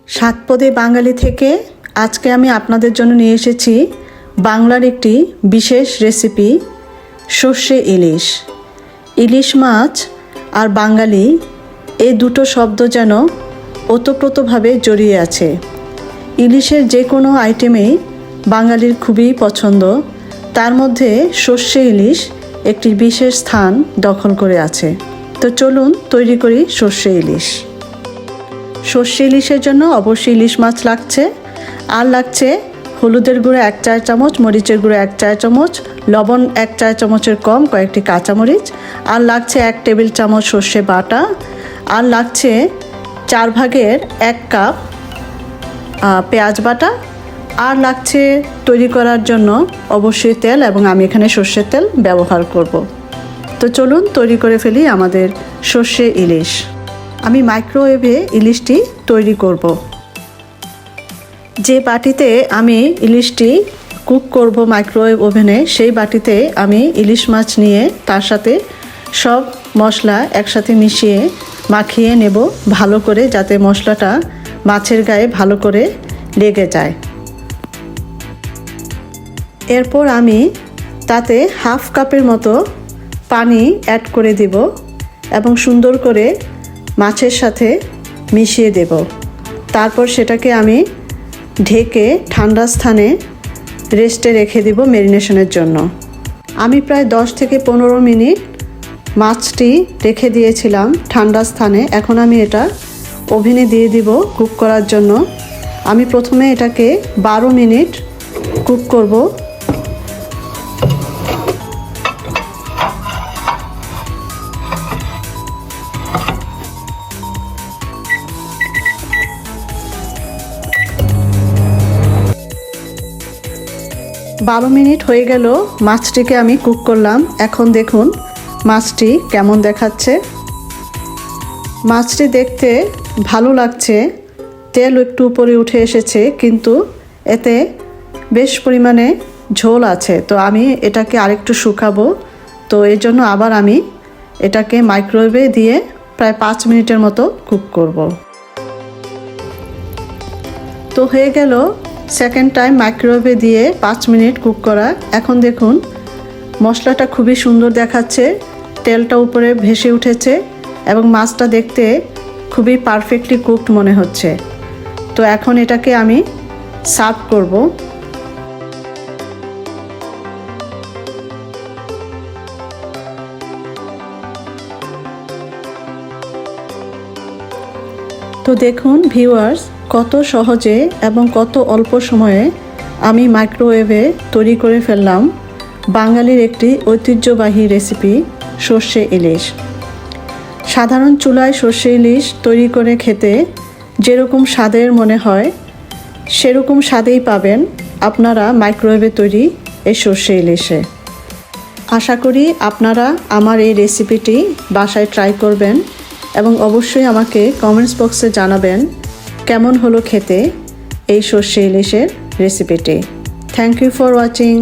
সাত পদে বাঙালি থেকে আজকে আমি আপনাদের জন্য নিয়ে এসেছি বাংলার একটি বিশেষ রেসিপি, সর্ষে ইলিশ। ইলিশ মাছ আর বাঙালি এই দুটো শব্দ যেন ওতপ্রোতভাবে জড়িয়ে আছে। ইলিশের যে কোনো আইটেমেই বাঙালির খুবই পছন্দ, তার মধ্যে সর্ষে ইলিশ একটি বিশেষ স্থান দখল করে আছে। তো চলুন তৈরি করি সর্ষে ইলিশ। সর্ষে ইলিশের জন্য অবশ্যই ইলিশ মাছ লাগছে, আর লাগছে হলুদের গুঁড়ো 1 চা চামচ, মরিচের গুঁড়ো 1 চা চামচ, লবণ 1 চা চামচের কম, কয়েকটি কাঁচামরিচ, আর লাগছে 1 টেবিল চামচ সর্ষে বাটা, আর লাগছে 4 ভাগের 1 কাপ পেঁয়াজ বাটা, আর লাগছে তৈরি করার জন্য অবশ্যই তেল, এবং আমি এখানে সর্ষের তেল ব্যবহার করব। তো চলুন তৈরি করে ফেলি আমাদের সর্ষে ইলিশ। আমি মাইক্রোওয়েভে ইলিশটি তৈরি করব। যে বাটিতে আমি ইলিশটি কুক করব মাইক্রোওয়েভ ওভেনে, সেই বাটিতে আমি ইলিশ মাছ নিয়ে তার সাথে সব মশলা একসাথে মিশিয়ে মাখিয়ে নেব ভালো করে, যাতে মশলাটা মাছের গায়ে ভালো করে লেগে যায়। এরপর আমি তাতে হাফ কাপের মতো পানি অ্যাড করে দেব এবং সুন্দর করে মাছের সাথে মিশিয়ে দেব। তারপর সেটাকে আমি ঢেকে ঠান্ডা স্থানে রেস্টে রেখে দেব ম্যারিনেশনের জন্য। আমি প্রায় 10 থেকে 15 মিনিট মাছটি রেখে দিয়েছিলাম ঠান্ডা স্থানে। এখন আমি এটা ওভেনে দিয়ে দিব কুক করার জন্য। আমি প্রথমে এটাকে 12 মিনিট কুক করব। বারো মিনিট হয়ে গেল মাছটিকে আমি কুক করলাম। এখন দেখুন মাছটি কেমন দেখাচ্ছে। মাছটি দেখতে ভালো লাগছে, তেল একটু উপরে উঠে এসেছে, কিন্তু এতে বেশ পরিমাণে ঝোল আছে। তো আমি এটাকে আরেকটু শুকাবো, তো এই জন্য আবার আমি এটাকে মাইক্রোওয়েভে দিয়ে প্রায় 5 মিনিটের মতো কুক করব। তো হয়ে গেল সেকেন্ড টাইম মাইক্রোওয়েভে দিয়ে 5 মিনিট কুক করা। এখন দেখুন মশলাটা খুবই সুন্দর দেখাচ্ছে, তেলটা উপরে ভেসে উঠেছে এবং মাছটা দেখতে খুবই পারফেক্টলি কুকড মনে হচ্ছে। তো এখন এটাকে আমি সার্ভ করব। তো দেখুন ভিউয়ার্স, কত সহজে এবং কত অল্প সময়ে আমি মাইক্রোওয়েভে তৈরি করে ফেললাম বাঙালির একটি ঐতিহ্যবাহী রেসিপি, সর্ষে ইলিশ। সাধারণ চুলায় সর্ষে ইলিশ তৈরি করে খেতে যেরকম স্বাদের মনে হয়, সেরকম স্বাদেই পাবেন আপনারা মাইক্রোওয়েভে তৈরি এই সর্ষে ইলিশে। আশা করি আপনারা আমার এই রেসিপিটি বাসায় ট্রাই করবেন এবং অবশ্যই আমাকে কমেন্টস বক্সে জানাবেন কেমন হলো খেতে এই সর্ষে ইলিশের রেসিপিটি। Thank you for watching.